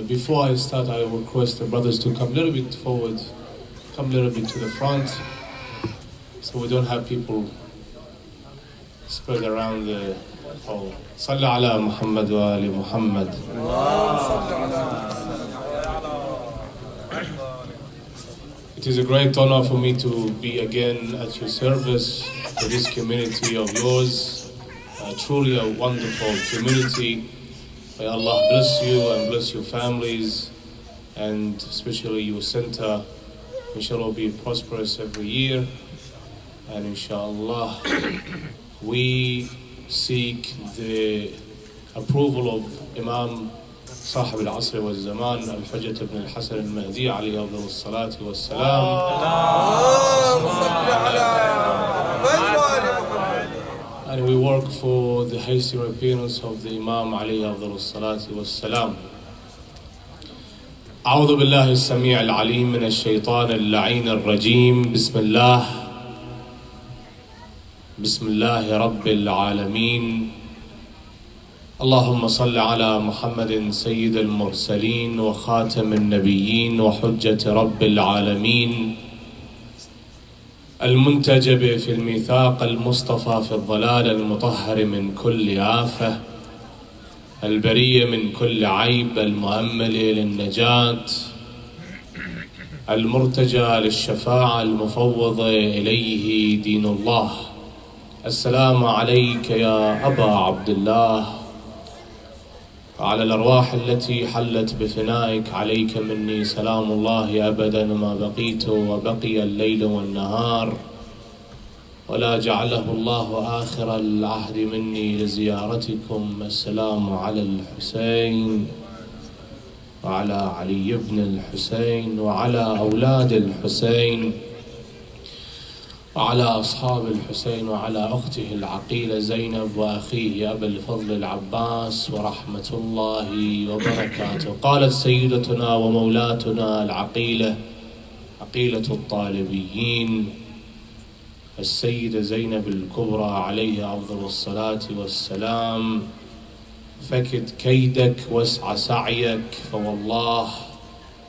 Before I start, I request the brothers to come a little bit forward, come a little bit to the front, so we don't have people spread around the hall. Salli ala Muhammad wa ali Muhammad. It is a great honor for me to be again at your service for this community of yours. Truly a wonderful community. May Allah bless you and bless your families, and especially your center. Inshallah be prosperous every year, and inshallah we seek the approval of Imam صاحب العصر والزمان الحجة بن الحسن المهدي عليه أفضل الصلاة والسلام. And we work for the hasty appearance of the Imam عليه أفضل الصلاة والسلام. أعوذ بالله السميع العليم من الشيطان اللعين الرجيم. بسم الله رب العالمين. اللهم صل على محمد سيد المرسلين وخاتم النبيين وحجة رب العالمين، المنتجب في الميثاق المصطفى في الضلال المطهر من كل آفة، البرية من كل عيب، المؤمل للنجاة، المرتجى للشفاعة، المفوض إليه دين الله. السلام عليك يا أبا عبد الله، وعلى الأرواح التي حلت بفنائك عليك مني سلام الله أبدا ما بقيت وبقي الليل والنهار، ولا جعله الله آخر العهد مني لزيارتكم. السلام على الحسين وعلى علي بن الحسين وعلى أولاد الحسين وعلى أصحاب الحسين وعلى أخته العقيلة زينب وأخيه أبا الفضل العباس ورحمة الله وبركاته. قالت سيدتنا ومولاتنا العقيلة، عقيلة الطالبيين، السيدة زينب الكبرى عليها أفضل الصلاة والسلام: فكد كيدك واسع سعيك، فوالله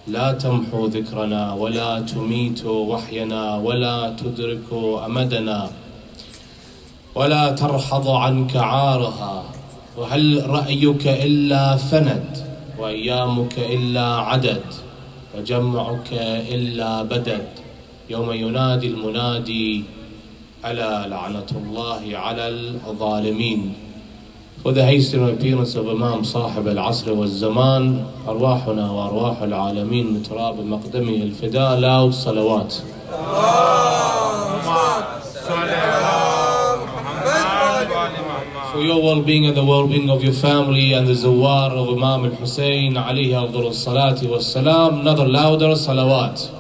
لا تمحو ذكرنا ولا تميت وحينا ولا تدرك أمدنا ولا ترحض عنك عارها. وهل رأيك إلا فند، وأيامك إلا عدد، وجمعك إلا بدد، يوم ينادي المنادي ألا لعنة الله على الظالمين. For the hasty appearance of Imam صاحب العصر والزمان، أرواحنا وأرواح العالمين من تراب مقدمه الفداء، loud صلوات. For your well-being and the well-being of your family and the zawar of Imam al-Hussein عليه أفضل الصلاة والسلام, another louder صلوات.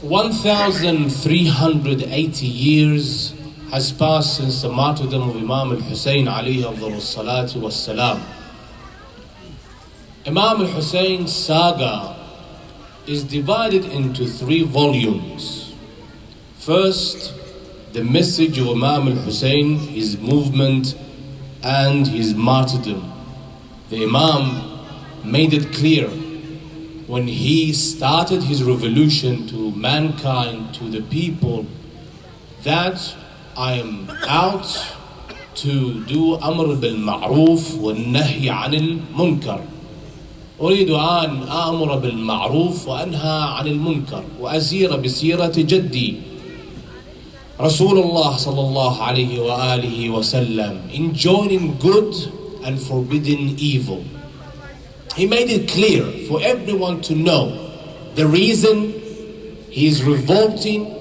1380 years has passed since the martyrdom of Imam al-Hussein alayhi afdal salatu wassalam. Imam al-Hussein's saga is divided into 3 volumes. First, the message of Imam al-Hussein, his movement and his martyrdom. The Imam made it clear when he started his revolution to mankind, to the people, that I am out to do Amr bil Ma'ruf wa Nahy anil Munkar. أريد أن أأمر بالمعروف وأنهى عن المنكر وأسير بسيرة جدي رسول الله صلى الله عليه وآله وسلم, enjoining good and forbidding evil. He made it clear for everyone to know the reason he is revolting,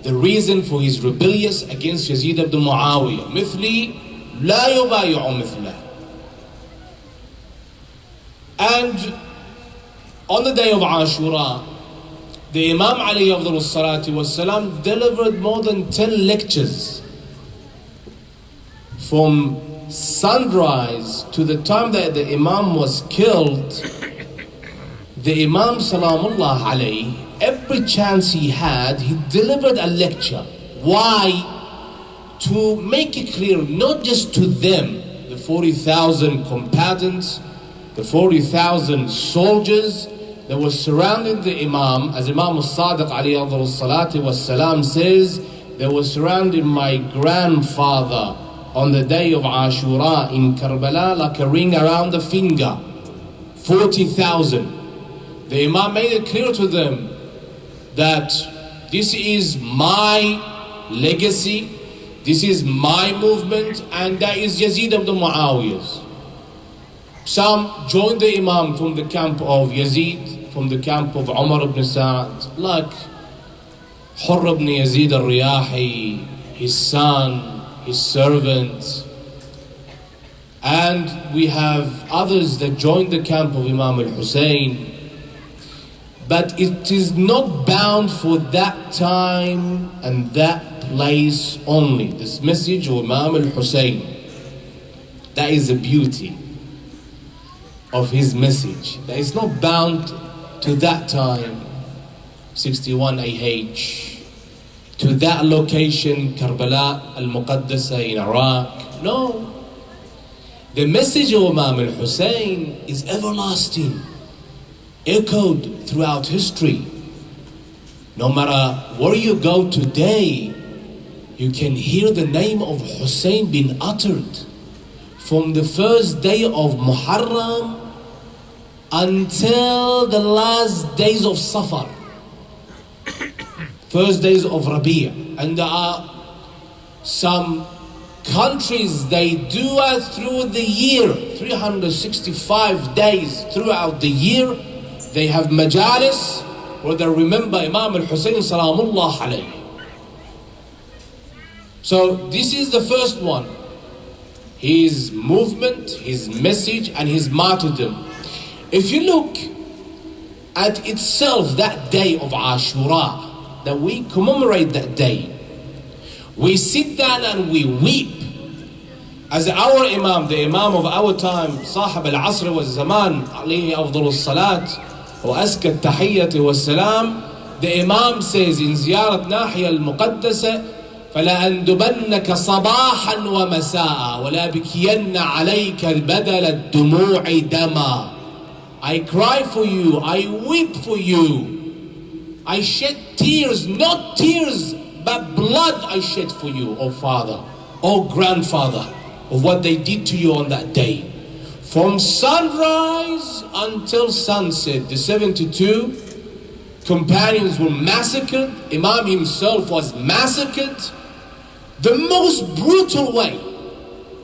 the reason for his rebellious against Yazid ibn Muawiyah. مثلي لا يبايع مثله. And on the day of Ashura, the Imam alayhi afdal salatu wassalam delivered more than 10 lectures. From sunrise to the time that the Imam was killed, the Imam salamullah alayhi, every chance he had, he delivered a lecture. Why? To make it clear, not just to them, the 40,000 combatants, the 40,000 soldiers that were surrounding the Imam, as Imam al-Sadiq alayhi salatu was-salam says, they were surrounding my grandfather on the day of Ashura in Karbala like a ring around the finger. 40,000. The Imam made it clear to them that this is my legacy, this is my movement, and that is Yazid ibn Muawiyah's. Some joined the Imam from the camp of Yazid, from the camp of Umar ibn Sa'd, like Hurr ibn Yazid al-Riyahi, his son, his servant. And we have others that joined the camp of Imam al-Hussein. But it is not bound for that time and that place only. This message of Imam al-Hussein, that is the beauty of his message. That is not bound to that time, 61 AH, to that location, Karbala al-Muqaddasa in Iraq. No. The message of Imam al-Hussein is everlasting, echoed throughout history. No matter where you go today, you can hear the name of Hussein being uttered from the first day of Muharram until the last days of Safar, first days of Rabi'. And there are some countries, they do it through the year, 365 days throughout the year. They have majalis where they remember Imam al-Hussein salamullah alayhi. So this is the first one. His movement, his message, and his martyrdom. If you look at itself, that day of Ashura, that we commemorate that day, we sit down and we weep. As our Imam, the Imam of our time, Sahib al-Asr wa Zaman, alayhi afdal al-salat, wa aska al-tahiyyati wa salam, the Imam says in Ziyarat Nahiya al-Muqaddasa, فَلَأَنْدُبَنَّكَ صَبَاحًا وَمَسَاءً وَلَأَبْكِيَنَّ عَلَيْكَ بَدَلَ الدُّمُوعِ دَمًا. I cry for you, I weep for you. I shed tears, not tears, but blood I shed for you, O Father, O Grandfather, of what they did to you on that day. From sunrise until sunset, the 72 companions were massacred. Imam himself was massacred. The most brutal way.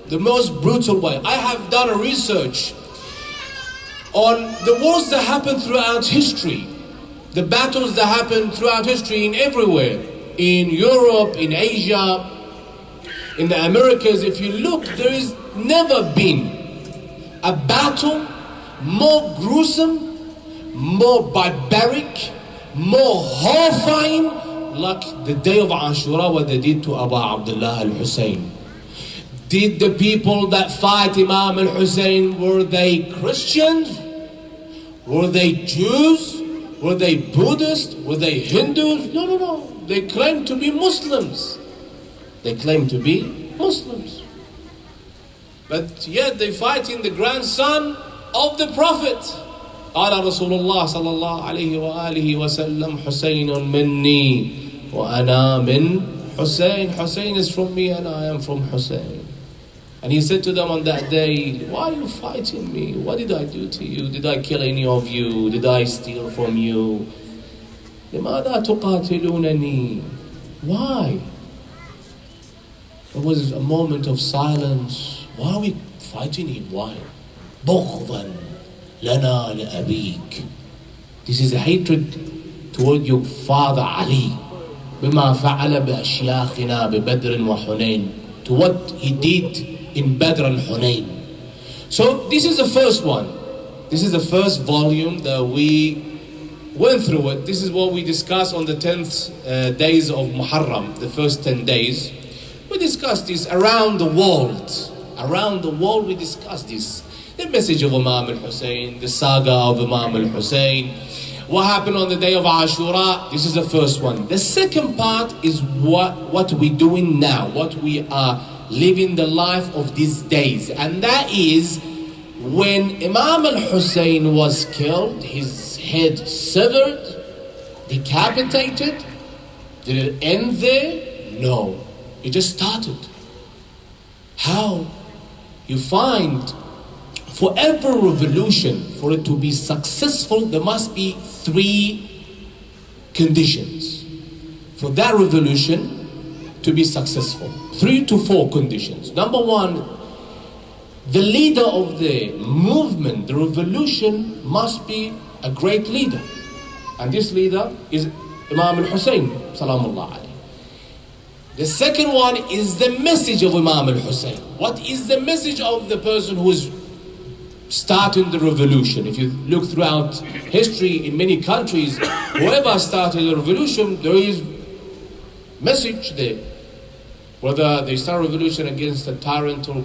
The most brutal way. I have done a research on the wars that happened throughout history. The battles that happened throughout history in everywhere. In Europe, in Asia, in the Americas. If you look, there has never been a battle more gruesome, more barbaric, more horrifying, like the day of Ashura, what they did to Abu Abdullah al-Hussein. Did the people that fight Imam al-Hussein, were they Christians? Were they Jews? Were they Buddhists? Were they Hindus? No, no, no. They claimed to be Muslims. They claim to be Muslims. But yet they fight in the grandson of the Prophet. قال رسول الله صلى الله عليه وآله وسلم حسين مني وأنا من Hussein. Hussein is from me and I am from Hussein. And he said to them on that day, why are you fighting me? What did I do to you? Did I kill any of you? Did I steal from you? لماذا تقاتلونني? Why? There was a moment of silence. Why are we fighting him? Why? بغضا لنا لأبيك. This is a hatred toward your father Ali. بما فعل بأشياخنا ببدر وحنين. To what he did in Badr and Hunayn. So this is the first one. This is the first volume that we went through it. This is what we discussed on the 10th days of Muharram, the first 10 days. We discussed this around the world. Around the world we discussed this. The message of Imam al-Hussein, the saga of Imam al-Hussein. What happened on the day of Ashura? This is the first one. The second part is what we're doing now, what we are living the life of these days. And that is when Imam al-Hussein was killed, his head severed, decapitated. Did it end there? No. It just started. How? You find for every revolution, for it to be successful, there must be 3 conditions for that revolution to be successful. 3 to 4 conditions. Number 1, the leader of the movement, the revolution, must be a great leader. And this leader is Imam al-Hussein, salamullah alayhi. The second one is the message of Imam al-Hussein. What is the message of the person who is starting the revolution? If you look throughout history in many countries, whoever started a revolution, there is message there. Whether they start a revolution against a tyrannical,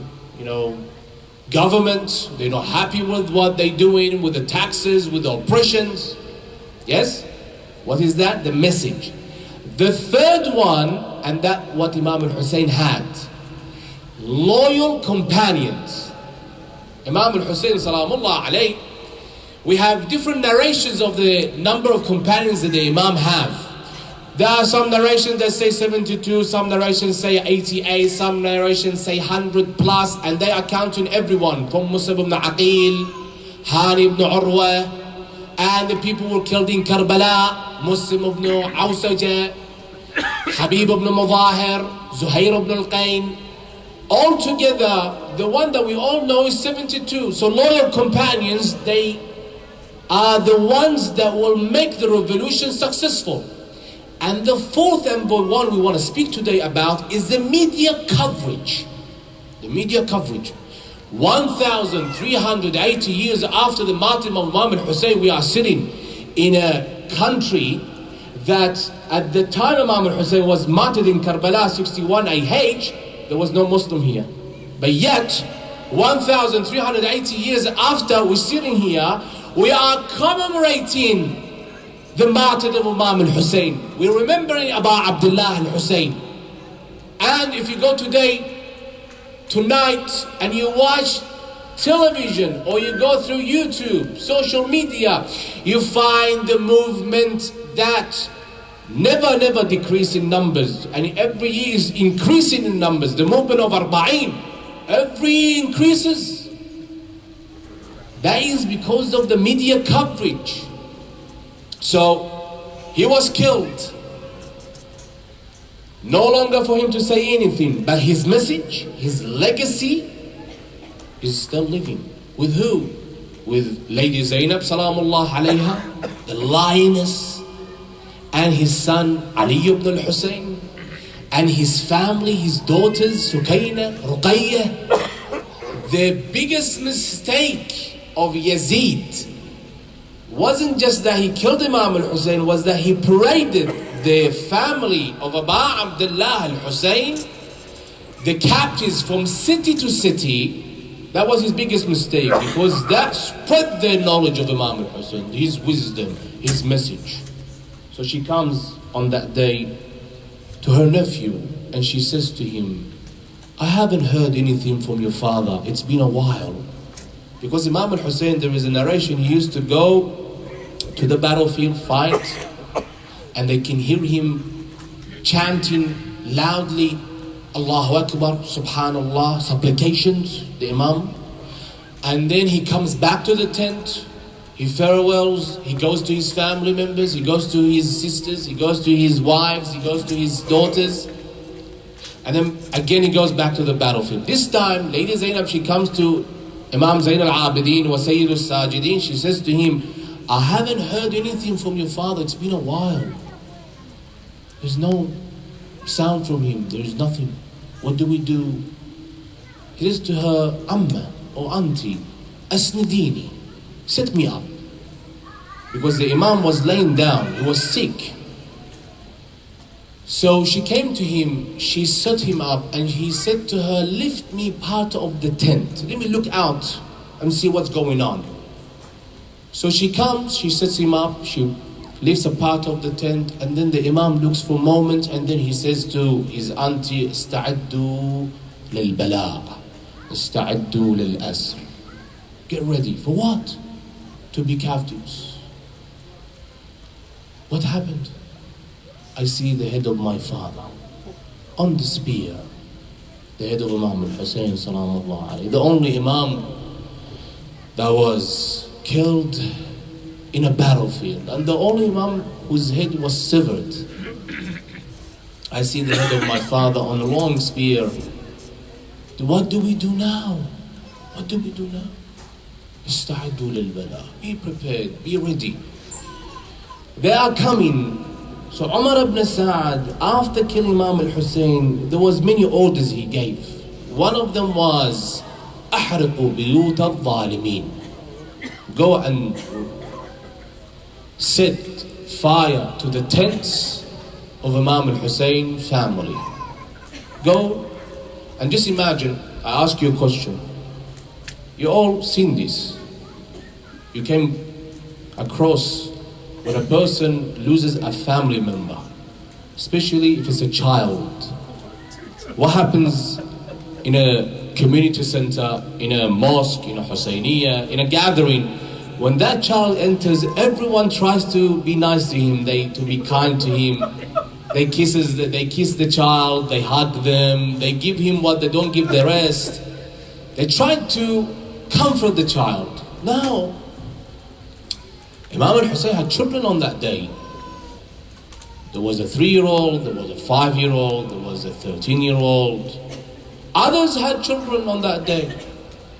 government, they're not happy with what they're doing, with the taxes, with the oppressions. Yes? What is that? The message. The third one, and that what Imam al-Hussein had, loyal companions. Imam al-Hussein, salamullah alayh, we have different narrations of the number of companions that the Imam have. There are some narrations that say 72, some narrations say 88, some narrations say 100 plus, and they are counting everyone from Musa ibn Aqil, Hani ibn Urwa, and the people were killed in Karbala, Muslim ibn Awsaja, Habib ibn Mudahir, Zuhair ibn al-Qayn. All together, the one that we all know is 72. So loyal companions, they are the ones that will make the revolution successful. And the fourth and the one we want to speak today about is the media coverage. The media coverage. 1,380 years after the martyrdom of Imam al-Hussein, we are sitting in a country that at the time Imam al-Hussein was martyred in Karbala 61 AH, there was no Muslim here. But yet, 1,380 years after we're sitting here, we are commemorating the martyrdom of Imam al-Hussein. We're remembering about Abdullah al-Hussein. And if you go tonight, and you watch television, or you go through YouTube, social media, you find the movement that never decrease in numbers, and every year is increasing in numbers. The movement of Arabaeen, every year increases. That is because of the media coverage. So he was killed. No longer for him to say anything, but his message, his legacy is still living. With who? With Lady Zainab, salamullah alayha, the lioness, and his son Ali ibn al-Hussein, and his family, his daughters, Sukaina, Ruqayyah. The biggest mistake of Yazid wasn't just that he killed Imam al-Hussein, was that he paraded the family of Abu Abdullah al-Hussein, the captives, from city to city. That was his biggest mistake, because that spread the knowledge of Imam al-Hussein, his wisdom, his message. So she comes on that day to her nephew, and she says to him, I haven't heard anything from your father, it's been a while. Because Imam al-Hussein, there is a narration, he used to go to the battlefield, fight, and they can hear him chanting loudly, Allahu Akbar, Subhanallah, supplications, the Imam. And then he comes back to the tent, he farewells, he goes to his family members, he goes to his sisters, he goes to his wives, he goes to his daughters. And then again he goes back to the battlefield. This time, Lady Zainab, she comes to Imam Zain al-Abidin wa Sayyid al-Sajidin. She says to him, I haven't heard anything from your father, it's been a while. There's no sound from him, there's nothing. What do we do? He says to her, Amma or Auntie, Asnidini, set me up. Because the Imam was laying down, he was sick. So she came to him, she set him up, and he said to her, lift me part of the tent. Let me look out and see what's going on. So she comes, she sets him up, she lifts a part of the tent, and then the Imam looks for a moment, and then he says to his auntie, "Ista'addu lil bala, ista'addu lil asr." Get ready for what? To be captives. What happened? I see the head of my father on the spear, the head of Imam Hussein salamullah alayhi, the only Imam that was killed in a battlefield, and the only Imam whose head was severed. I see the head of my father on a long spear. What do we do now? What do we do now? Ista'addu lil bala. Be prepared, be ready. They are coming. So Umar ibn Sa'ad, after killing Imam al-Hussein, there was many orders he gave. One of them was, أحرقوا بيوت الظالمين. Go and set fire to the tents of Imam al-Hussein family. Go and just imagine, I ask you a question. You all seen this. You came across when a person loses a family member, especially if it's a child. What happens in a community center, in a mosque, in a Husainiyya, in a gathering? When that child enters, everyone tries to be nice to him, to be kind to him. They kiss the child, they hug them, they give him what they don't give the rest. They try to comfort the child. Now, Imam al-Hussein had children on that day. There was a 3-year-old, there was a 5-year-old, there was a 13-year-old. Others had children on that day.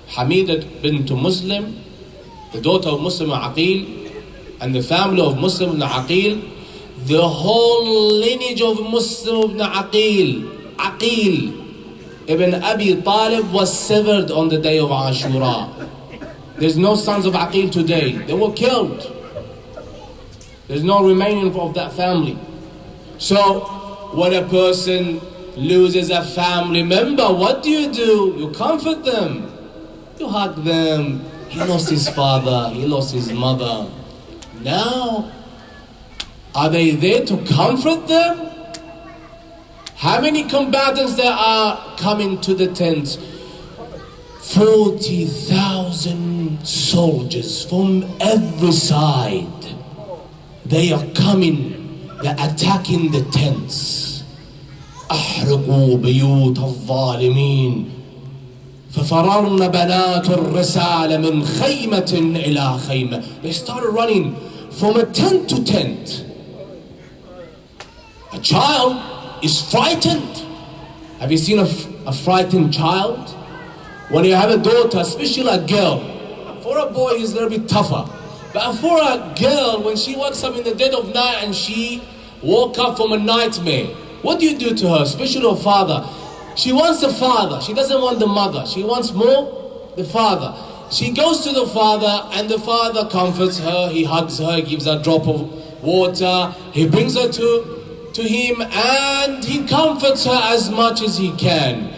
Hamidat bint Muslim, the daughter of Muslim Aqil, and the family of Muslim ibn Aqil, the whole lineage of Muslim ibn Aqil ibn Abi Talib was severed on the day of Ashura. There's no sons of Aqil today. They were killed. There's no remaining of that family. So when a person loses a family member, what do? You comfort them. You hug them. He lost his father, he lost his mother. Now, are they there to comfort them? How many combatants there are coming to the tent? 40,000 soldiers from every side. They are coming, they're attacking the tents. أحرقوا بيوت الظالمين ففررن بنات الرسال من خيمة إلى خيمة. They started running from a tent to tent. A child is frightened. Have you seen a frightened child? When you have a daughter, especially a girl, for a boy he's a little bit tougher. But for a girl, when she wakes up in the dead of night and she woke up from a nightmare, what do you do to her, especially her father? She wants the father, she doesn't want the mother. She wants more the father. She goes to the father and the father comforts her, he hugs her, gives her a drop of water, he brings her to him and he comforts her as much as he can.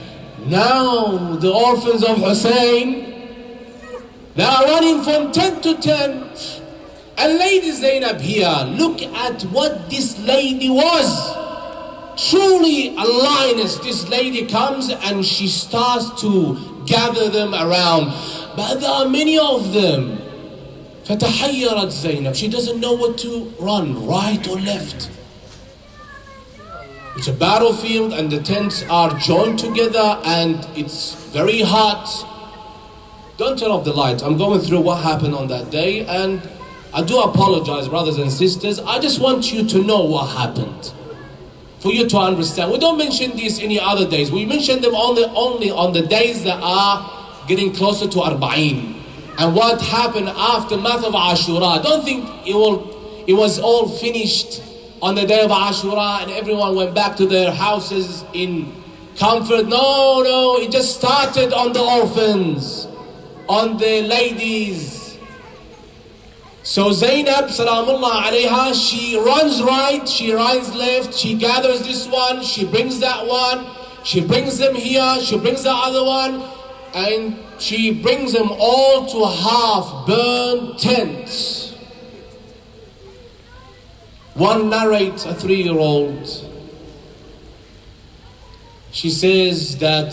Now the orphans of Hussein, they are running from tent to tent. And Lady Zainab here, look at what this lady was. Truly a lioness. This lady comes and she starts to gather them around. But there are many of them. فَتَحَيَّرَتْ Zainab. She doesn't know what to run, right or left. It's a battlefield and the tents are joined together and it's very hot. Don't turn off the lights. I'm going through what happened on that day and I do apologize, brothers and sisters. I just want you to know what happened. For you to understand. We don't mention these any other days. We mention them only on the days that are getting closer to Arabaeen. And what happened aftermath of Ashura. I don't think it was all finished on the day of Ashura and everyone went back to their houses in comfort. No, it just started on the orphans, on the ladies. So Zainab, salamullah alayha, she runs right, she runs left, she gathers this one, she brings that one, she brings them here, she brings the other one, and she brings them all to half-burned tents. One narrates, a 3-year-old. She says that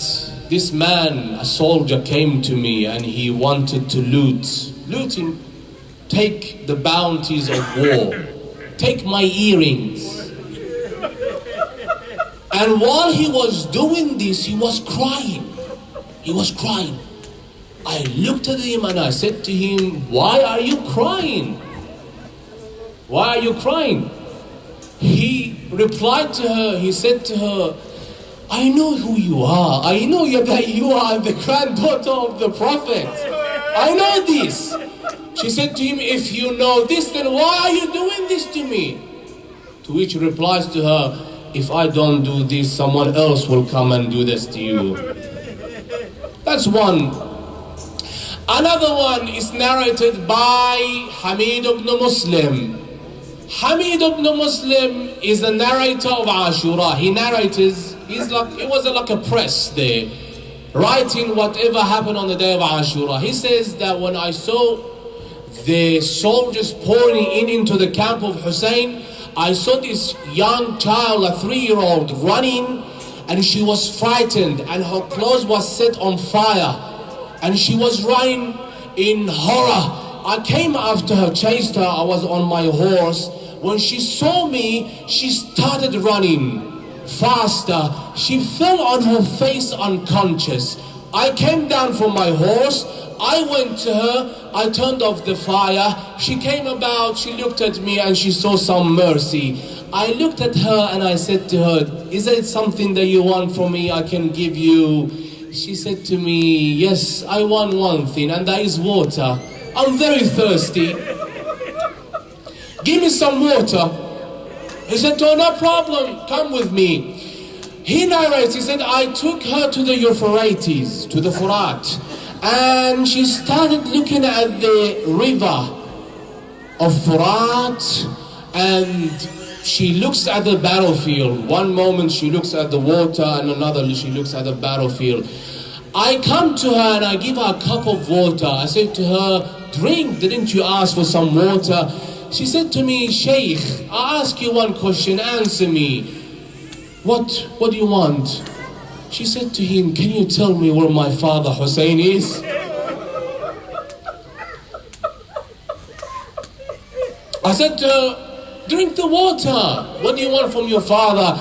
this man, a soldier, came to me and he wanted to looting, take the bounties of war, take my earrings. And while he was doing this, he was crying. He was crying. I looked at him and I said to him, why are you crying? Why are you crying? He replied to her, he said to her, I know who you are. I know that you are the granddaughter of the Prophet. I know this. She said to him, if you know this, then why are you doing this to me? To which he replies to her, if I don't do this, someone else will come and do this to you. That's one. Another one is narrated by Hamid ibn Muslim. Hamid ibn Muslim is the narrator of Ashura. He narrates, it was like a press there, writing whatever happened on the day of Ashura. He says that when I saw the soldiers pouring into the camp of Hussein, I saw this young child, a 3-year-old, running, and she was frightened, and her clothes was set on fire, and she was running in horror. I came after her, chased her, I was on my horse. When she saw me, she started running faster. She fell on her face unconscious. I came down from my horse, I went to her, I turned off the fire. She came about, she looked at me and she saw some mercy. I looked at her and I said to her, is there something that you want from me I can give you? She said to me, yes, I want one thing, and that is water. I'm very thirsty. Give me some water. He said, oh, no problem, come with me. He narrates, he said, I took her to the Euphrates, to the Furat, and she started looking at the river of Furat, and she looks at the battlefield. One moment she looks at the water, and another she looks at the battlefield. I come to her and I give her a cup of water. I said to her, drink, didn't you ask for some water? She said to me, Sheikh, I ask you one question, answer me. What do you want? She said to him, can you tell me where my father Hussein is? I said to her, drink the water. What do you want from your father?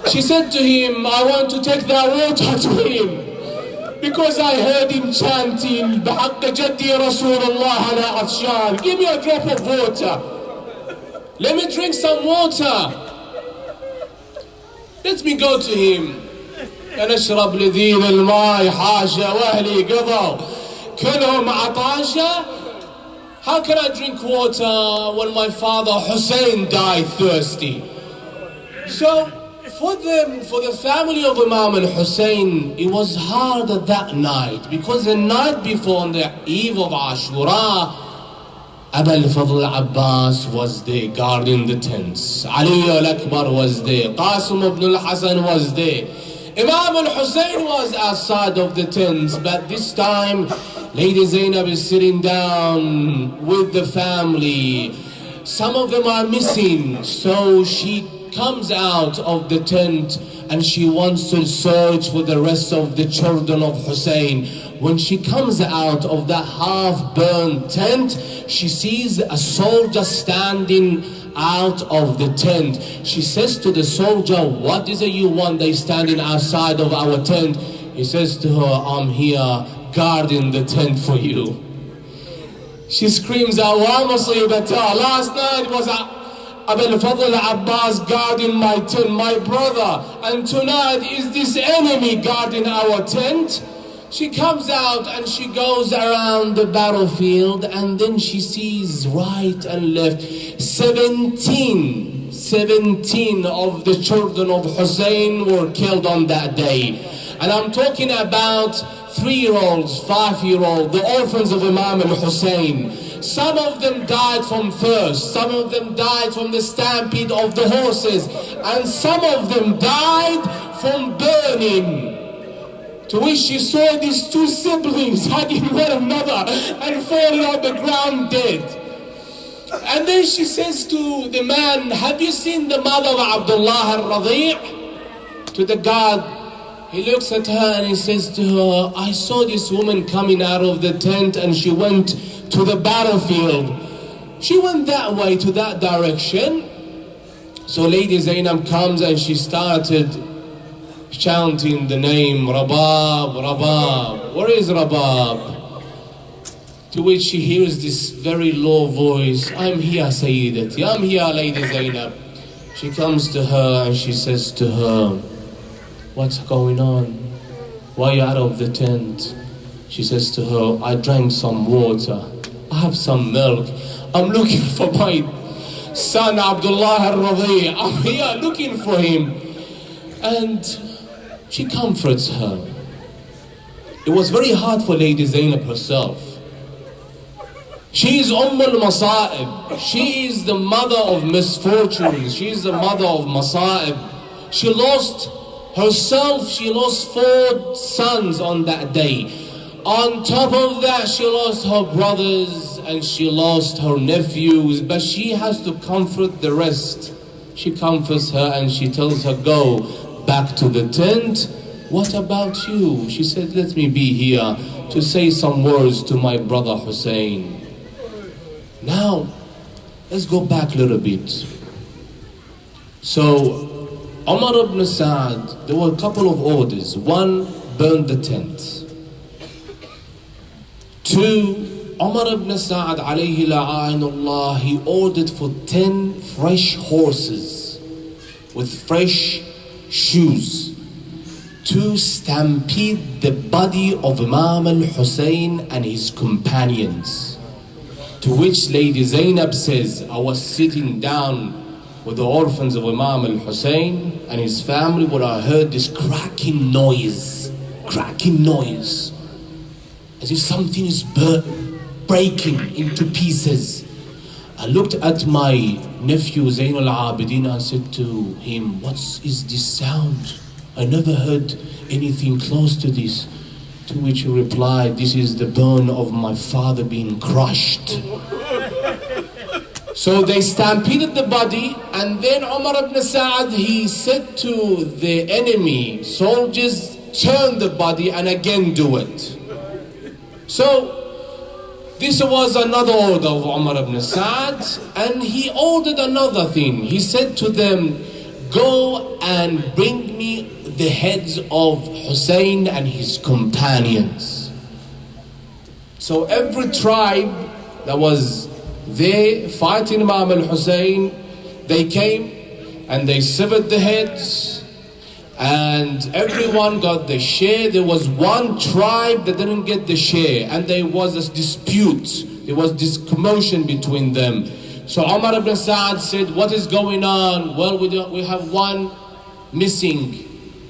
She said to him, I want to take that water to him, because I heard him chanting, بحق جدي رسول الله أنا عطشان. Give me a drop of water. Let me drink some water. Let me go to him. نشرب لذيذ الماء حاجة وأهلي قضوا كلهم عطاشة. How can I drink water when my father Hussein died thirsty? So for the family of Imam al-Hussein, it was hard that night, because the night before, on the eve of Ashura, Abu al-Fadl Abbas was there guarding the tents. Ali al-Akbar was there. Qasim ibn al-Hasan was there. Imam al-Hussein was outside of the tents, but this time Lady Zainab is sitting down with the family. Some of them are missing, so she comes out of the tent and she wants to search for the rest of the children of Hussein. When she comes out of that half-burned tent, she sees a soldier standing out of the tent. She says to the soldier, what is it you want that is standing outside of our tent? He says to her, I'm here guarding the tent for you. She screams out, wa musibata. Last night was Abu al-Fadl Abbas guarding my tent, my brother, and tonight is this enemy guarding our tent. She comes out and she goes around the battlefield, and then she sees right and left 17 of the children of Hussein were killed on that day. And I'm talking about 3-year-olds, 5-year-olds, the orphans of Imam al-Hussein. Some of them died from thirst, some of them died from the stampede of the horses, and some of them died from burning. To which she saw these two siblings hugging one another and falling on the ground dead. And then she says to the man, have you seen the mother of Abdullah al-Radi'? To the guard, he looks at her and he says to her, I saw this woman coming out of the tent and she went to the battlefield. She went that way, to that direction. So Lady Zainab comes and she started chanting the name Rabab, Rabab. Where is Rabab? To which she hears this very low voice, I'm here, Sayyidati, I'm here, Lady Zainab. She comes to her and she says to her, what's going on? Why are you out of the tent? She says to her, I drank some water, I have some milk, I'm looking for my son Abdullah al-Radi', I'm here looking for him. And she comforts her. It was very hard for Lady Zainab herself. She is al-Masa'ib. She is the mother of misfortunes. She is the mother of Masa'ib. She lost herself, she lost 4 sons on that day. On top of that, she lost her brothers and she lost her nephews, but she has to comfort the rest. She comforts her and she tells her, go back to the tent. What about you? She said, let me be here to say some words to my brother Hussein. Now, let's go back a little bit. So, Umar ibn Sa'ad, there were a couple of orders. 1, burn the tent. 2, Umar ibn Sa'ad alayhi la'anullah, he ordered for 10 fresh horses with fresh shoes to stampede the body of Imam al-Hussein and his companions. To which Lady Zainab says, I was sitting down with the orphans of Imam al-Hussein and his family when I heard this cracking noise, as if something is breaking into pieces. I looked at my nephew Zain al-Abidin and said to him, what is this sound? I never heard anything close to this. To which he replied, this is the bone of my father being crushed. So they stampeded the body, and then Umar ibn Sa'ad, he said to the enemy soldiers, turn the body and again do it. So this was another order of Umar ibn Sa'ad, and he ordered another thing. He said to them, go and bring me the heads of Hussein and his companions. So every tribe that was there fighting Imam al-Hussein, they came and they severed the heads, and everyone got the share. There was one tribe that didn't get the share, and there was this dispute, there was this commotion between them. So Umar ibn Sa'ad said, what is going on? Well, we have one missing,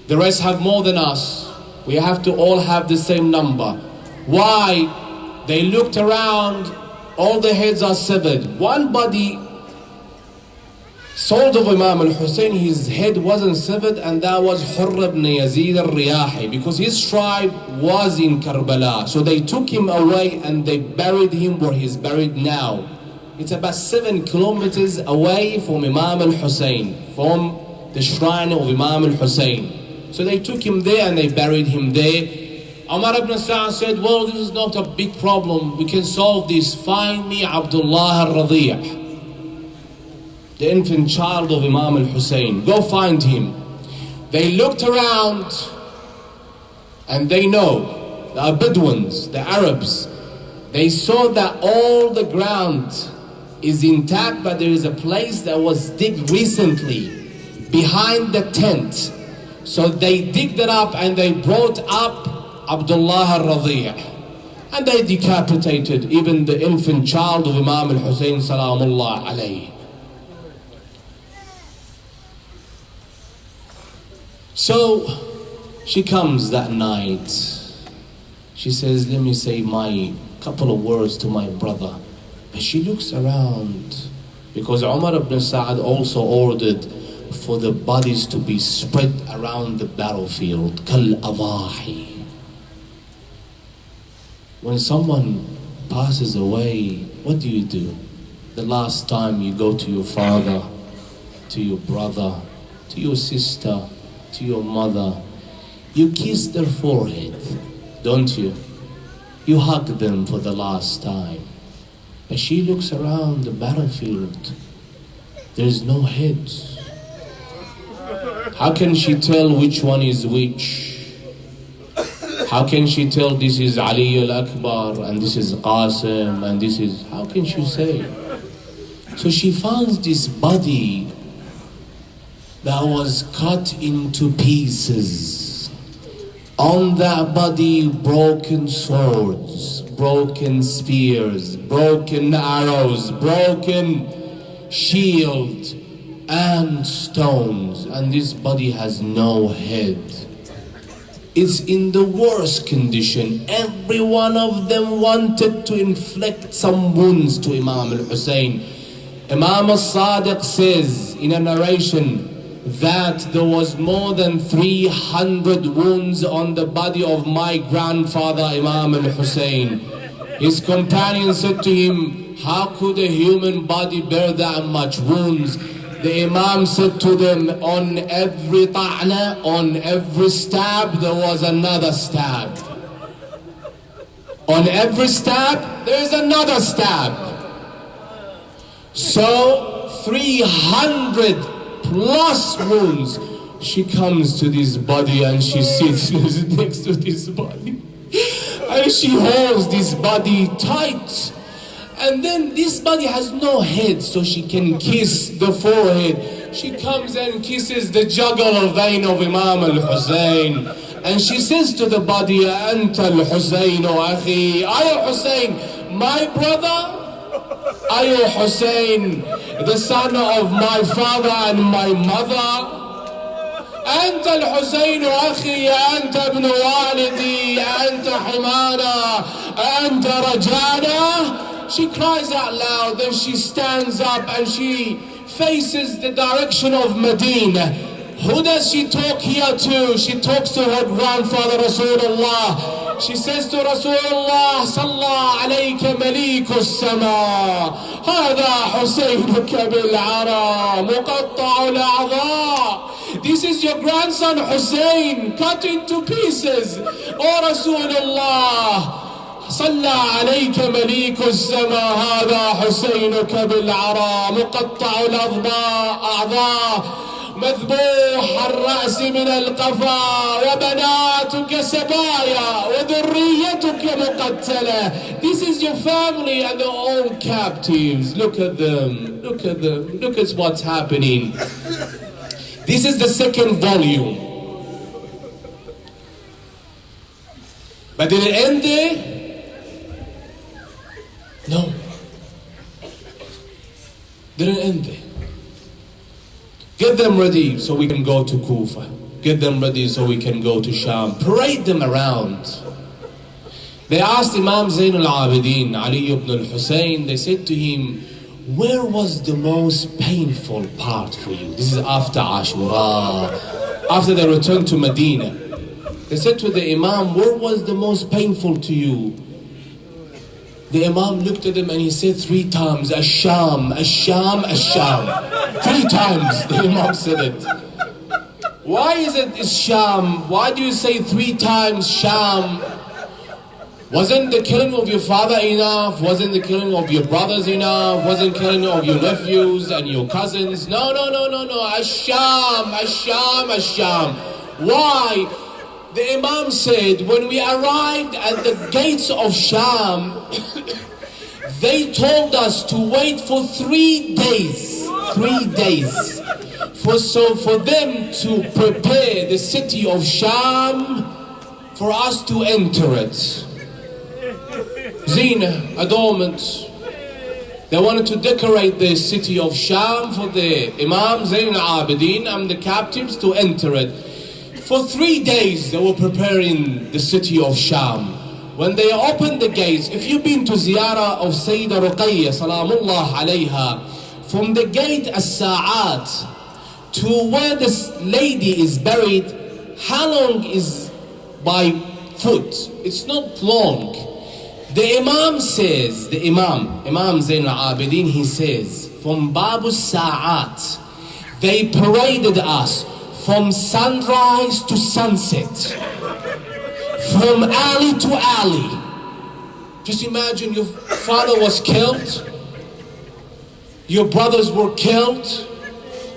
the rest have more than us. We have to all have the same number. Why? They looked around, all the heads are severed. One body, soldier of Imam al-Hussein, his head wasn't severed, and that was Hurr ibn Yazid al-Riyahi, because his tribe was in Karbala. So they took him away and they buried him where he's buried now. It's about 7 kilometers away from Imam al-Hussein, from the shrine of Imam al-Hussein. So they took him there and they buried him there. Umar ibn Sa'ad said, well, this is not a big problem, we can solve this. Find me Abdullah al-Radi', the infant child of Imam al-Hussein. Go find him. They looked around and they know, the Bedouins, the Arabs, they saw that all the ground is intact, but there is a place that was digged recently behind the tent. So they digged it up and they brought up Abdullah al-Radi', and they decapitated even the infant child of Imam al-Hussein salamullah alayhi. So she comes that night. She says, let me say my couple of words to my brother. But she looks around, because Umar ibn Sa'ad also ordered for the bodies to be spread around the battlefield, kal adahi, When someone passes away, what do? The last time you go to your father, to your brother, to your sister, to your mother, you kiss their forehead, don't you? You hug them for the last time. As she looks around the battlefield, there's no heads. How can she tell which one is which? How can she tell this is Ali al-Akbar and this is Qasim and this is... How can she say? So she finds this body that was cut into pieces. On that body, broken swords, broken spears, broken arrows, broken shield and stones, and this body has no head. It's in the worst condition. Every one of them wanted to inflict some wounds to Imam al-Hussein. Imam al-Sadiq says in a narration that there was more than 300 wounds on the body of my grandfather Imam al-Hussein. His companion said to him, how could a human body bear that much wounds? The Imam said to them, on every ta'na, on every stab, there was another stab. On every stab, there is another stab. So, 300 plus wounds. She comes to this body and she sits next to this body. And she holds this body tight. And then this body has no head, so she can kiss the forehead. She comes and kisses the jugular vein of Imam al-Hussein. And she says to the body, Anta al-Hussein, O akhi. Ayo Hussein, my brother? Ayo Hussein, the son of my father and my mother? أنت الحسين أخي أنت ابن والدي أنت حمانا أنت رجانا. She cries out loud, then she stands up and she faces the direction of Medina. Who does she talk here to? She talks to her grandfather Rasulullah. She says to Rasulullah, Salla alayka maliku as-sama. Hada Husaynuka bil-ara, muqatta'u al-a'dha. This is your grandson Hussein, cut into pieces. O Rasulullah, صلى عليك مليك السماء هذا حسينك بالعراء مقطع الأعضاء مذبوح الرأس من القفا وبناتك سبايا وذريتك مقتلة. This is your family and they're all captives. Look at them, look at them, look at what's happening. This is the second volume. But did it end there? No. Didn't end there. Get them ready so we can go to Kufa. Get them ready so we can go to Sham. Parade them around. They asked Imam Zain al-Abidin, Ali ibn al-Hussein, they said to him, where was the most painful part for you? This is after Ashura, after they returned to Medina. They said to the Imam, where was the most painful to you? The Imam looked at them and he said 3 times, Ash-Sham, Ash-Sham, Ash-Sham. 3 times the Imam said it. Why is it Sham? Why do you say 3 times Sham? Wasn't the killing of your father enough? Wasn't the killing of your brothers enough? Wasn't the killing of your nephews and your cousins? No. Ash-Sham, Ash-Sham, Ash-Sham. Why? The Imam said, when we arrived at the gates of Sham, they told us to wait for 3 days. 3 days. For them to prepare the city of Sham for us to enter it. Zina, adornment. They wanted to decorate the city of Sham for the Imam Zain al-Abidin and the captives to enter it. For 3 days they were preparing the city of Sham. When they opened the gates, if you've been to ziyarah of Sayyida Ruqayya salamullah alayha, from the gate as-Sa'at to where this lady is buried, how long is by foot? It's not long. The Imam says, Imam Zain al-Abidin, he says, from Babu Sa'at, they paraded us from sunrise to sunset, from alley to alley. Just imagine your father was killed, your brothers were killed,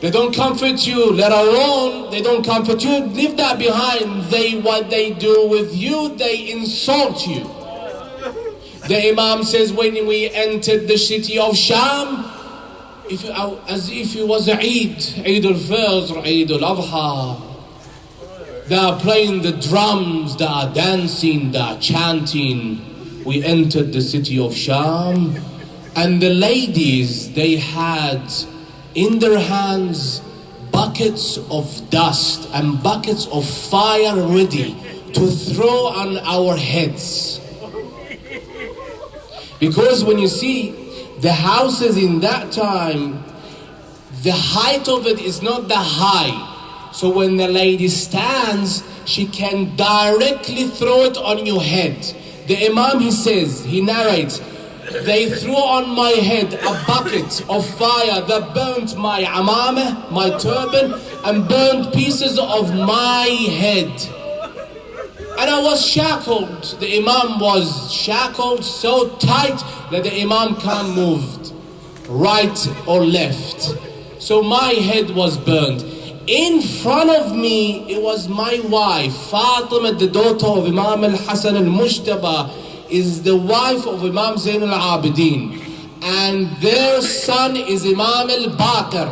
they don't comfort you, let alone they don't comfort you, leave that behind. What they do with you, they insult you. The Imam says when we entered the city of Sham, as if it was Eid al-Fitr, Eid al-Adha. They are playing the drums, they are dancing, they are chanting. We entered the city of Sham, and the ladies, they had in their hands buckets of dust and buckets of fire ready to throw on our heads. Because when you see the houses in that time, the height of it is not that high. So when the lady stands, she can directly throw it on your head. The Imam, he says, he narrates, they threw on my head a bucket of fire that burnt my amamah, my turban, and burnt pieces of my head. And I was shackled. The Imam was shackled so tight that the Imam can't move right or left. So my head was burned. In front of me, it was my wife, Fatima, the daughter of Imam al-Hasan al-Mujtaba, is the wife of Imam Zain al-Abidin. And their son is Imam al-Baqir.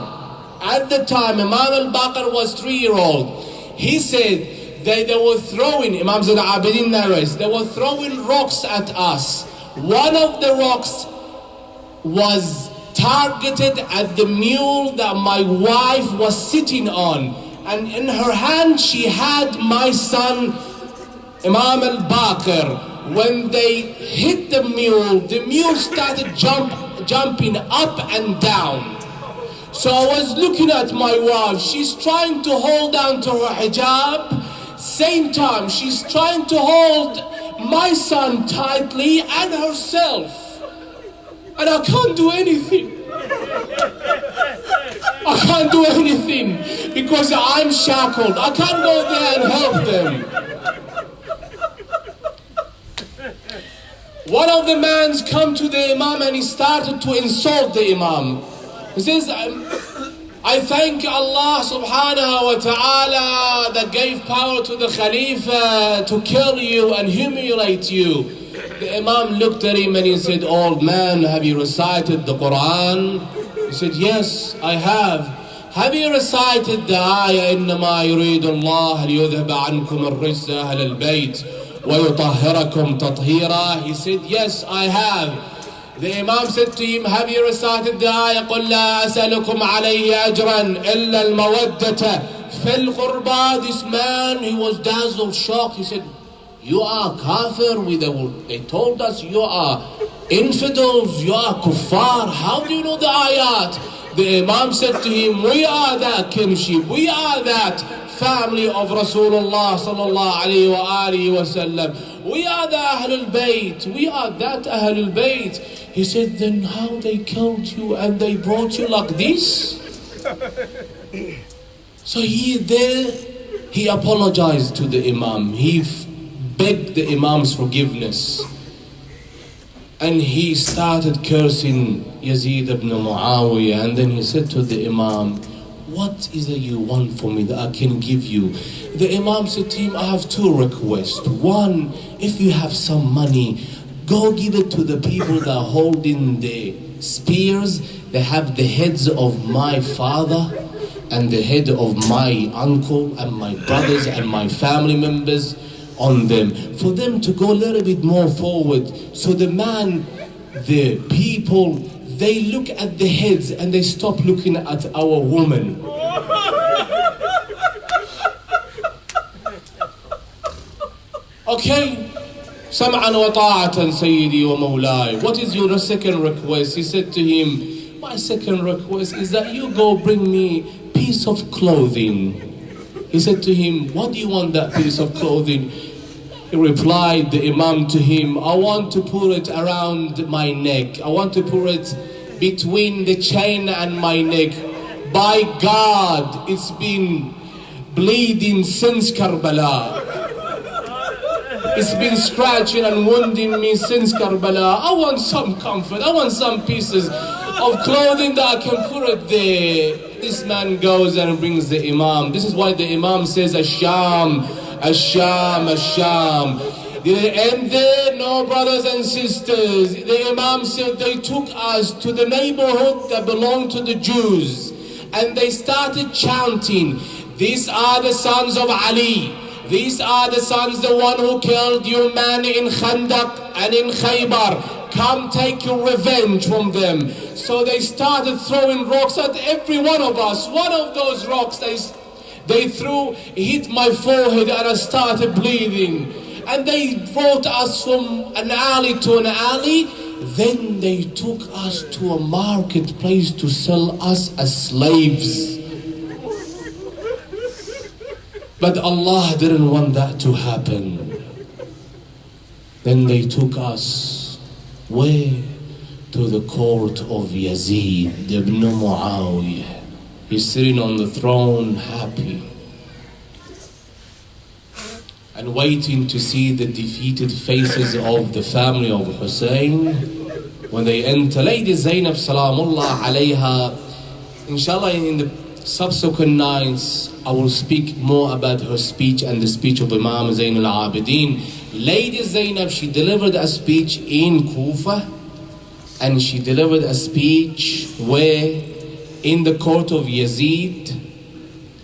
At the time, Imam al-Baqir was 3-year-old. He said, they were throwing, Imam Zain al-Abidin narrates, they were throwing rocks at us. One of the rocks was targeted at the mule that my wife was sitting on. And in her hand she had my son, Imam al-Baqir. When they hit the mule started jumping up and down. So I was looking at my wife, she's trying to hold on to her hijab. Same time, she's trying to hold my son tightly and herself. And I can't do anything. I can't do anything because I'm shackled. I can't go there and help them. One of the men come to the Imam and he started to insult the Imam. He says, I thank Allah subhanahu wa ta'ala that gave power to the Khalifa to kill you and humiliate you. The Imam looked at him and he said, old man, have you recited the Quran? He said, yes, I have. Have you recited the ayah, إِنَّمَا يُرِيدُ اللَّهُ لِيُذْهِبَ عَنْكُمُ الرِّجْسَ أَهْلَ الْبَيْتِ وَيُطَهِّرَكُمْ تَطْهِيرًا. He said, yes, I have. The Imam said to him, have you recited the ayah, قُلْ لَا أَسْأَلُكُمْ عَلَيْهِ أَجْرًا إِلَّا الْمَوَدَّةَ فِي الْقُرْبَى. This man, he was dazzled, shocked. He said, you are kafir. They told us you are infidels, you are kuffar. How do you know the ayat? The Imam said to him, we are that kinship, we are that family of Rasulullah sallallahu alayhi wa alihi wa sallam. We are the Ahlul Bayt, we are that Ahlul Bayt. He said, then how they killed you and they brought you like this? So he apologized to the Imam. He begged the Imam's forgiveness. And he started cursing Yazid ibn Muawiyah. And then he said to the Imam, what is it you want from me that I can give you? The Imam said to him, I have two requests. One, if you have some money, go give it to the people that are holding the spears. They have the heads of my father and the head of my uncle and my brothers and my family members on them, for them to go a little bit more forward. So the people, they look at the heads and they stop looking at our woman. Okay, sam'an wa ta'atan sayyidi wa mawlai. What is your second request? He said to him, my second request is that you go bring me piece of clothing. He said to him, what do you want that piece of clothing? He replied, the Imam to him, I want to put it around my neck. I want to put it between the chain and my neck. By God, it's been bleeding since Karbala. It's been scratching and wounding me since Karbala. I want some comfort. I want some pieces of clothing that I can put it there. This man goes and brings the Imam. This is why the Imam says, Asham, Asham, Asham. Did it end there? No, brothers and sisters. The Imam said they took us to the neighborhood that belonged to the Jews. And they started chanting, these are the sons of Ali. These are the sons, the one who killed you man in Khandaq and in Khaybar. Come take your revenge from them. So they started throwing rocks at every one of us. One of those rocks they threw hit my forehead and I started bleeding. And they brought us from an alley to an alley. Then they took us to a marketplace to sell us as slaves. But Allah didn't want that to happen. Then they took us way to the court of Yazid ibn Muawiyah. He's sitting on the throne happy and waiting to see the defeated faces of the family of Hussein. When they enter, Lady Zainab Salamullah alayha, inshallah in the subsequent nights I will speak more about her speech and the speech of Imam Zain al-Abidin. Lady Zainab, she delivered a speech in Kufa, and she delivered a speech where in the court of Yazid,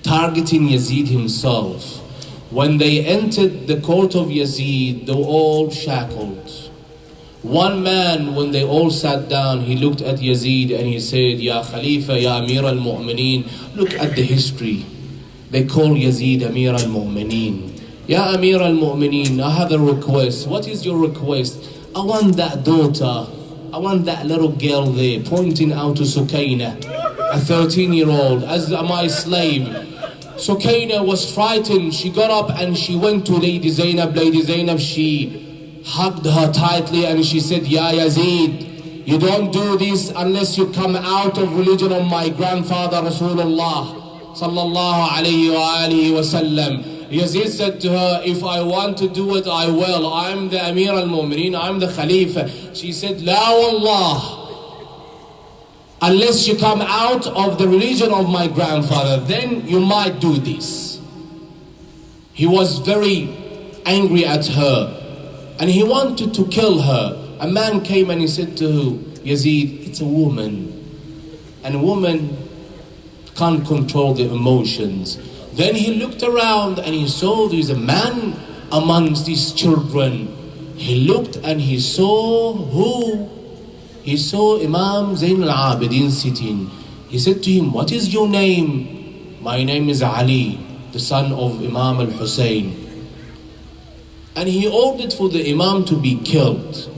targeting Yazid himself. When they entered the court of Yazid, they were all shackled. One man, when they all sat down, he looked at Yazid and he said, Ya Khalifa, Ya Amir al-Mu'mineen. Look at the history. They call Yazid Amir al-Mu'mineen. Ya Amir al-Mu'mineen, I have a request. What is your request? I want that daughter. I want that little girl there, pointing out to Sukaina, a 13-year-old, as my slave. Sukaina was frightened. She got up and she went to Lady Zainab. Lady Zainab, she hugged her tightly and she said, Ya Yazid, you don't do this unless you come out of religion of my grandfather Rasulullah sallallahu alayhi wa alihi wa sallam. Yazid said to her, if I want to do it, I will. I'm the Amir al-Mu'mineen, I'm the Khalifa. She said, La wallah, unless you come out of the religion of my grandfather, then you might do this. He was very angry at her and he wanted to kill her. A man came and he said to Yazid, it's a woman, and a woman can't control the emotions. Then he looked around and he saw there's a man amongst these children. He looked and he saw who? He saw Imam Zain al-Abidin sitting. He said to him, what is your name? My name is Ali, the son of Imam al-Hussein. And he ordered for the Imam to be killed.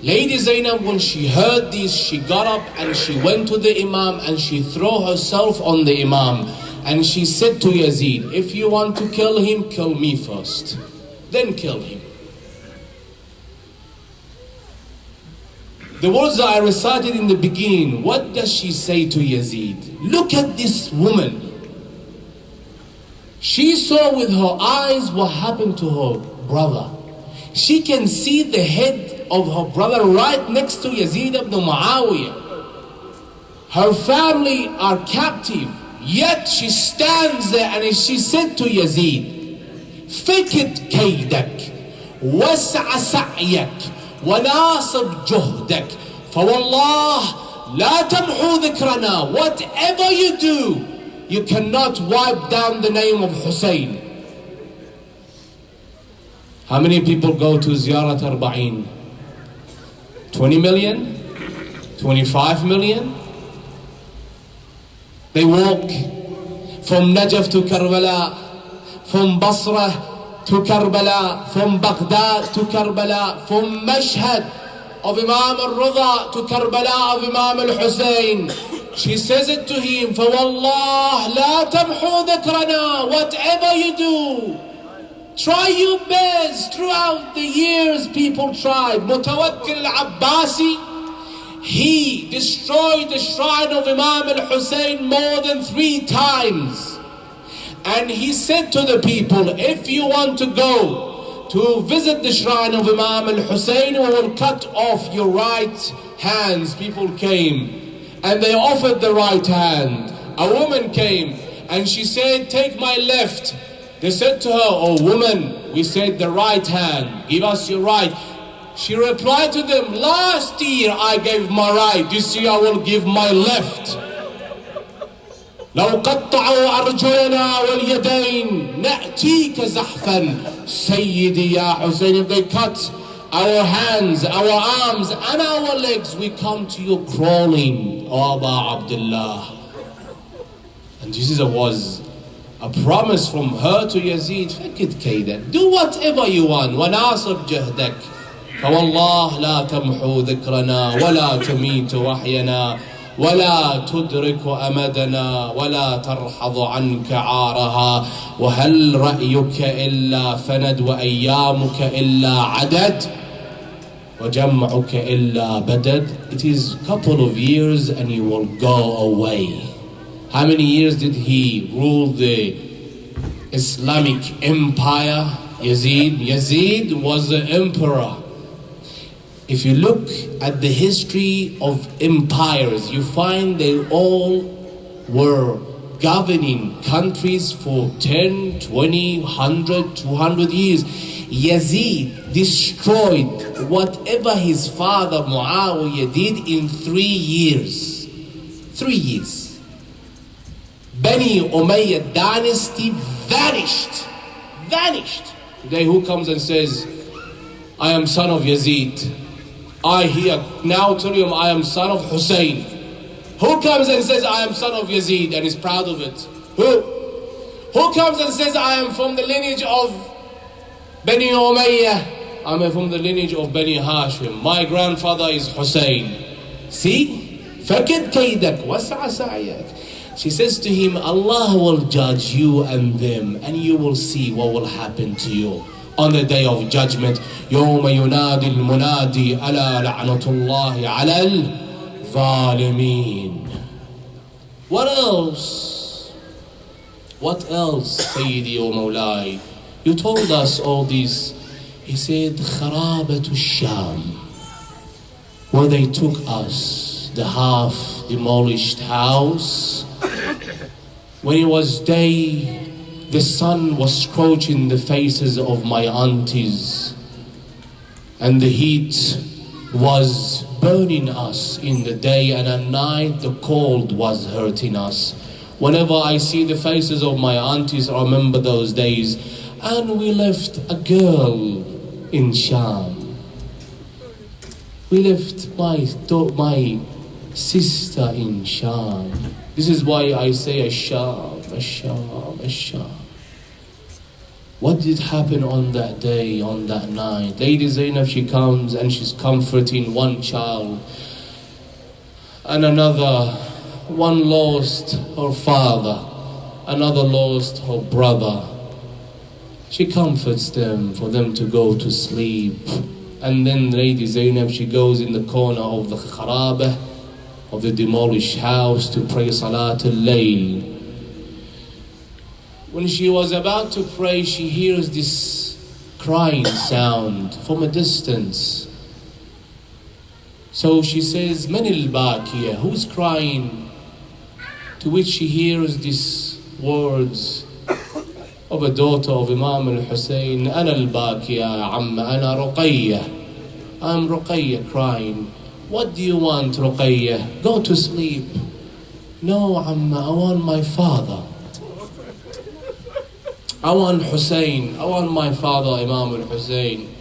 Lady Zainab, when she heard this, she got up and she went to the Imam and she threw herself on the Imam. And she said to Yazid, if you want to kill him, kill me first. Then kill him. The words that I recited in the beginning, what does she say to Yazid? Look at this woman. She saw with her eyes what happened to her brother. She can see the head of her brother right next to Yazid ibn Muawiyah. Her family are captive. Yet she stands there and she said to Yazid, فكت كيدك وسع سعيك وناصب جهدك فوالله لا تمحو ذكرنا. Whatever you do, you cannot wipe down the name of Hussein. How many people go to Ziyarat Arabaeen? 20 million? 25 million? They walk from Najaf to Karbala, from Basra to Karbala, from Baghdad to Karbala, from Mashhad of Imam al-Rida to Karbala of Imam al-Hussein. She says it to him, فَوَاللَّهِ لَا تَمْحُوا ذِكْرَنَا. Whatever you do, Try your best. Throughout the years, people tried. Mutawakkil al-Abbasi, he destroyed the shrine of Imam al-Hussein more than 3 times. And he said to the people, if you want to go to visit the shrine of Imam al-Hussein, we will cut off your right hands. People came and they offered the right hand. A woman came and she said, take my left. They said to her, oh woman, we said the right hand, give us your right. She replied to them, last year I gave my right, this year I will give my left. لو قطعوا أرجلنا واليدين نأتيك زحفا سيدي يا حسين. If they cut our hands, our arms and our legs, we come to you crawling, O Aba Abdullah. And this was a promise from her to Yazid. فكد كيدك, do whatever you want, وناصب جهدك, فوالله لا تمحو ذكرنا ولا تميت وحينا ولا تدرك أمدنا ولا ترحض عنك عارها وهل رأيك إلا فند وأيامك إلا عدد وجمعك إلا بدد. It is a couple of years and you will go away. How many years did he rule the Islamic empire? Yazid was the emperor. If you look at the history of empires, you find they all were governing countries for 10, 20, 100, 200 years. Yazid destroyed whatever his father Muawiyah did in 3 years. 3 years. Bani Umayyad dynasty vanished. Today who comes and says, I am son of Yazid? I hear now tell you I am son of Hussein. Who comes and says I am son of Yazid and is proud of it? Who comes and says I am from the lineage of Bani Umayyah? I am from the lineage of Bani Hashim. My grandfather is Hussein. See? فَكِدْ كَيْدَكْ وَسْعَ سَعْيَكْ. She says to him, Allah will judge you and them and you will see what will happen to you on the day of judgment. يوم ينادي المنادي ألا لعنة الله على الظالمين. What else? What else, Sayyidi wa Mawlai? You told us all this. He said, خرابة الشام, where they took us, the half demolished house. When it was day, the sun was scorching the faces of my aunties and the heat was burning us in the day, and at night the cold was hurting us. Whenever I see the faces of my aunties, I remember those days. And we left a girl in Sham. We left my sister in Sham. This is why I say Asham, Asham, Asham. What did happen on that day, on that night? Lady Zainab, she comes and she's comforting one child and another. One lost her father, another lost her brother. She comforts them for them to go to sleep. And then Lady Zainab, she goes in the corner of the kharabah, of the demolished house, to pray Salat al-Layl. When she was about to pray, she hears this crying sound from a distance. So she says, Man al-Bakiya, who's crying? To which she hears these words of a daughter of Imam al-Hussein, Ana al-Bakiya, Amma, Ana Ruqayya. I'm Ruqayya crying. What do you want, Ruqayya? Go to sleep. No, Amma, I want my father. I want Hussein. I want my father, Imam al-Hussein.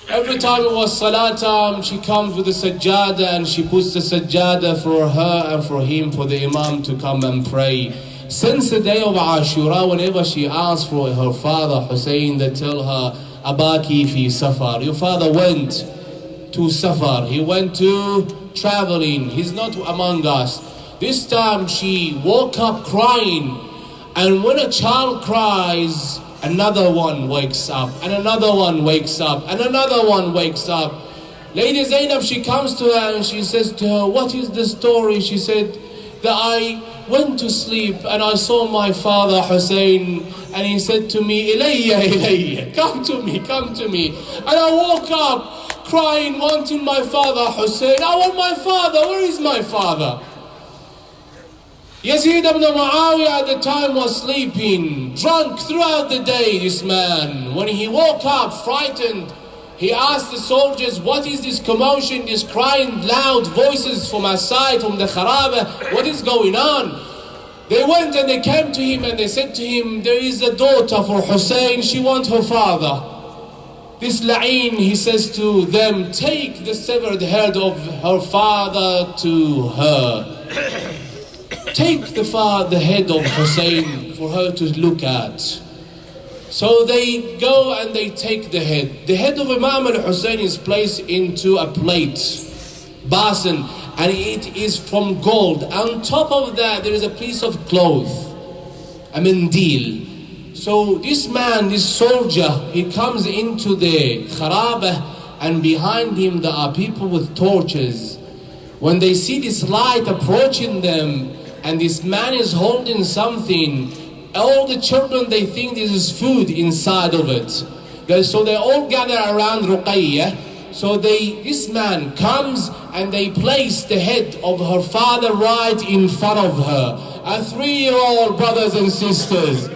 Every time it was Salat time, she comes with the sajjada and she puts the sajjada for her and for him, for the Imam to come and pray. Since the day of Ashura, whenever she asks for her father Hussein, they tell her, Abaki fi safar. Your father went to safar. He went to traveling. He's not among us. This time she woke up crying. And when a child cries, Another one wakes up, and another one wakes up, and another one wakes up. Lady Zainab, she comes to her and she says to her, what is the story? She said that I went to sleep and I saw my father Hussein, and he said to me, Ilayya, Ilayya, come to me, come to me. And I woke up crying, wanting my father Hussein. I want my father, where is my father? Yazid ibn Muawiyah at the time was sleeping, drunk throughout the day, this man. When he woke up, frightened, he asked the soldiers, what is this commotion, this crying, loud voices from outside, from the Kharaba? What is going on? They went and they came to him and they said to him, there is a daughter for Hussein, she wants her father. This La'in, he says to them, take the severed head of her father to her. Take the head of Hussein for her to look at. So they go and they take the head. The head of Imam al-Hussein is placed into a plate, basin, and it is from gold. On top of that there is a piece of cloth, a mandil. So this man, this soldier, he comes into the kharaba, and behind him there are people with torches. When they see this light approaching them, and this man is holding something, all the children, they think this is food inside of it. So they all gather around Ruqayyah. So this man comes and they place the head of her father right in front of her. A 3-year-old, brothers and sisters.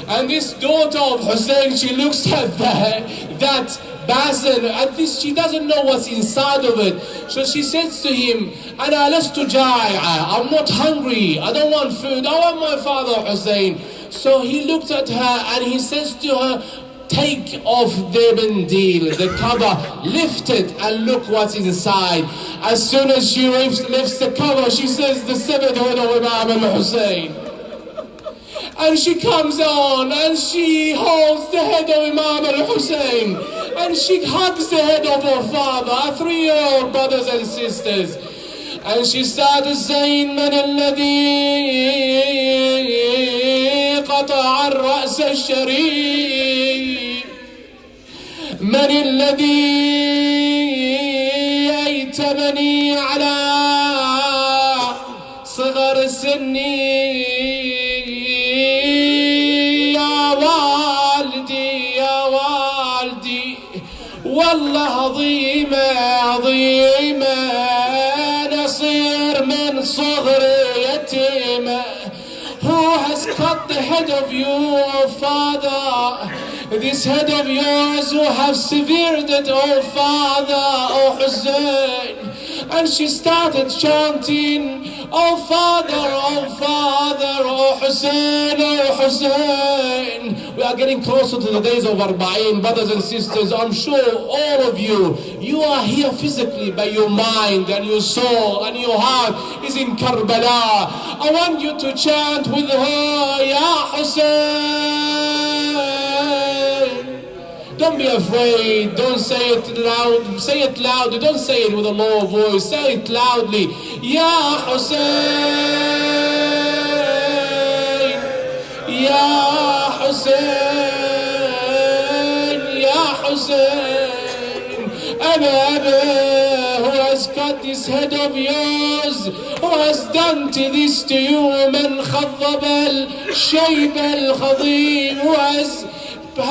And this daughter of Hussein, she looks at that basin, at this, she doesn't know what's inside of it. So she says to him, Ana lastu jai'a, I'm not hungry, I don't want food, I want my father Hussein. So he looked at her and he says to her, take off the mandil, the cover, lift it and look what's inside. As soon as she lifts the cover, she says, the severed head of Imam al-Hussein. And she comes on and she holds the head of Imam al-Hussein, and she hugs the head of her father, our 3-year-old brothers and sisters. And she started saying, من الذي قطع الرأس الشريف من الذي أيتمني على صغر سني والله عظيمة عظيمة نصير من صغر يتيمة. Who has cut the head of your father? This head of yours who have severed it, oh father, oh Hussein. And she started chanting, oh father, oh father, oh Hussein, oh Hussein. We are getting closer to the days of Arabaeen, brothers and sisters. I'm sure all of you are here physically, but your mind and your soul and your heart is in Karbala. I want you to chant with her, Ya Hussein. Don't be afraid, don't say it loud, say it loudly, don't say it with a low voice, say it loudly. Ya Hussein, Ya Hussein, Ya Hussein. Abba, who has cut this head of yours, who has done this to you, من خضب الشيب الخضيب, who has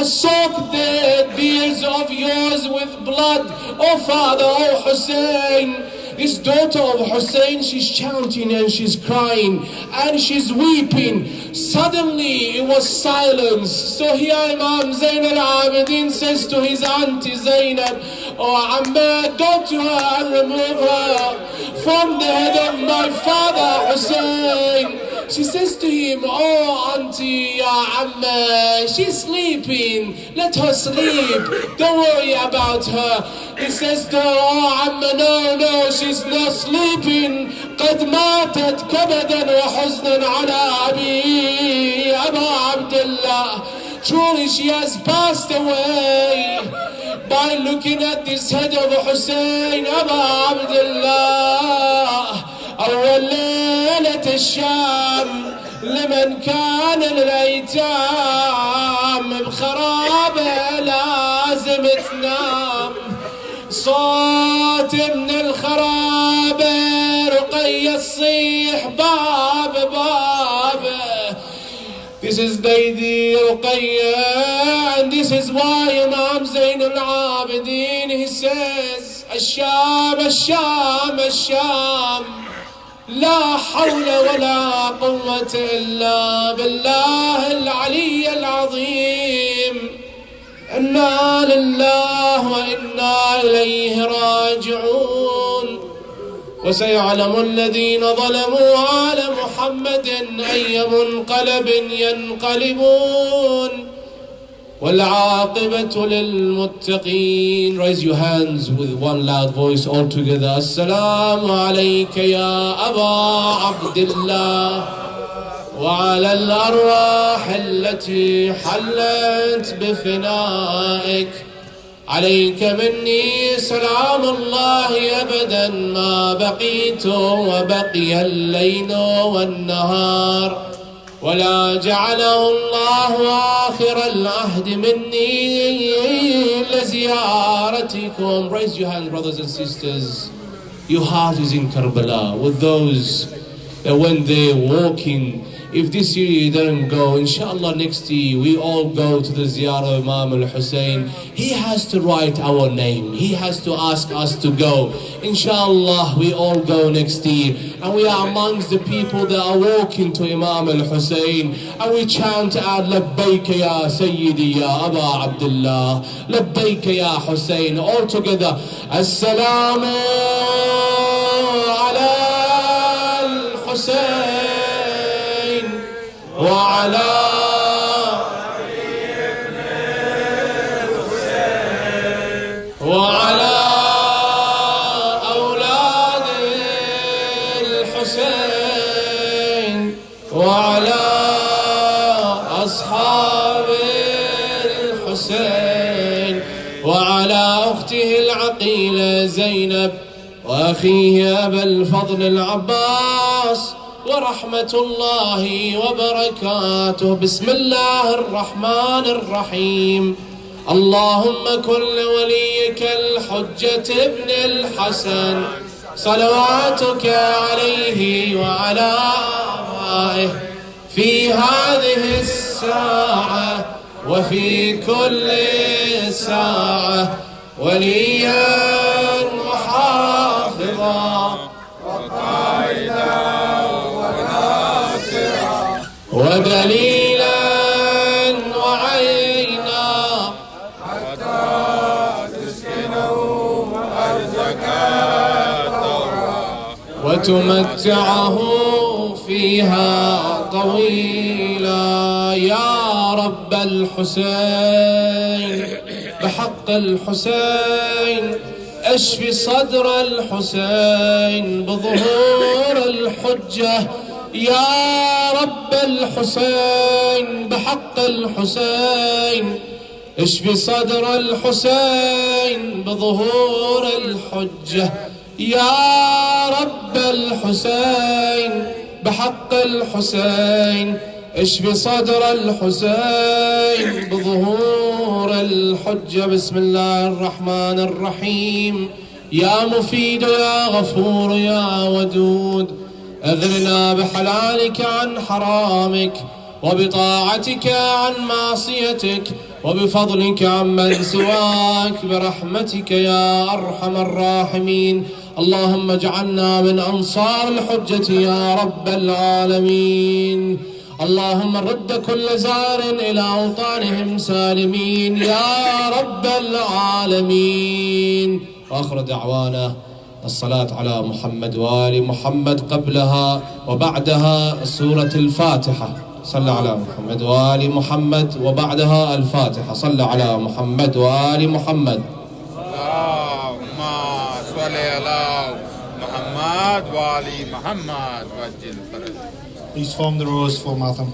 soaked the beards of yours with blood, oh father, oh Hussein. This daughter of Hussein, she's chanting and she's crying and she's weeping. Suddenly it was silence. So here Imam Zain al-Abidin says to his auntie Zainab, oh Amma, go to her and remove her from the head of my father Hussein. She says to him, oh auntie, ya Amma, she's sleeping, let her sleep, don't worry about her. He says to her, oh Amma, no, she's not sleeping. قد ماتت كبدا وحزنا على أبي أبا عبد الله. Truly she has passed away by looking at this head of Hussein أبا عبد الله. أول ليلة الشام لمن كان الأيتام بخرابة لازم تنام. صوت من الخرابة رقية تصيح باب باب. This is Lady Ruqayya, and this is why Imam Zain al-Abidin, he says, الشام الشام الشام لا حول ولا قوة إلا بالله العلي العظيم. إنا لله وإنا إليه راجعون. وسيعلم الذين ظلموا على محمد أي منقلب ينقلبون والعاقبة للمتقين. Raise your hands with one loud voice all together. السلام عليك يا أبا عبد الله وعلى الأرواح التي حلت بفنائك. عليك مني سلام الله أبدا ما بقيت وبقي الليل والنهار، ولا جعله الله آخر العهد مني لزيارتكم. Raise your hands, brothers and sisters. Your heart is in Karbala with those that when they're walking. If this year you didn't go, inshallah next year we all go to the ziyarah of Imam al-Hussein. He has to write our name. He has to ask us to go. Inshallah we all go next year. And we are amongst the people that are walking to Imam al-Hussein. And we chant out, Labbayka ya Sayyidi ya Aba Abdullah. Labbayka ya Hussein. All together. As-salamu ala al-Hussein. وعلى وعلى أولاد الحسين وعلى أصحاب الحسين وعلى أخته العقيلة زينب وأخيه أبا الفضل العباس ورحمة الله وبركاته. بسم الله الرحمن الرحيم. اللهم كن لوليك الحجة ابن الحسن صلواتك عليه وعلى آبائه في هذه الساعة وفي كل ساعة وليا وحافظا وقائدا ودليلا وعينا حتى تسكنه أرضك طوعا وتمتعه فيها طويلا. يا رب الحسين بحق الحسين اشف صدر الحسين بظهور الحجة. يا رب الحسين بحق الحسين اشف صدر الحسين بظهور الحجة. يا رب الحسين بحق الحسين اشف صدر الحسين بظهور الحجة. بسم الله الرحمن الرحيم. يا مفيد يا غفور يا ودود أغننا بحلالك عن حرامك وبطاعتك عن معصيتك وبفضلك عمن سواك برحمتك يا أرحم الراحمين. اللهم اجعلنا من أنصار الحجة يا رب العالمين. اللهم رد كل زار إلى أوطانهم سالمين يا رب العالمين. وآخر دعوانا الصلاة على محمد وآل محمد قبلها وبعدها سورة الفاتحة. صلى على محمد وآل محمد وبعدها الفاتحة. صلى على محمد وآل محمد. اللهم صل على محمد وآل محمد وجل فرج. Please form the rows for Matham.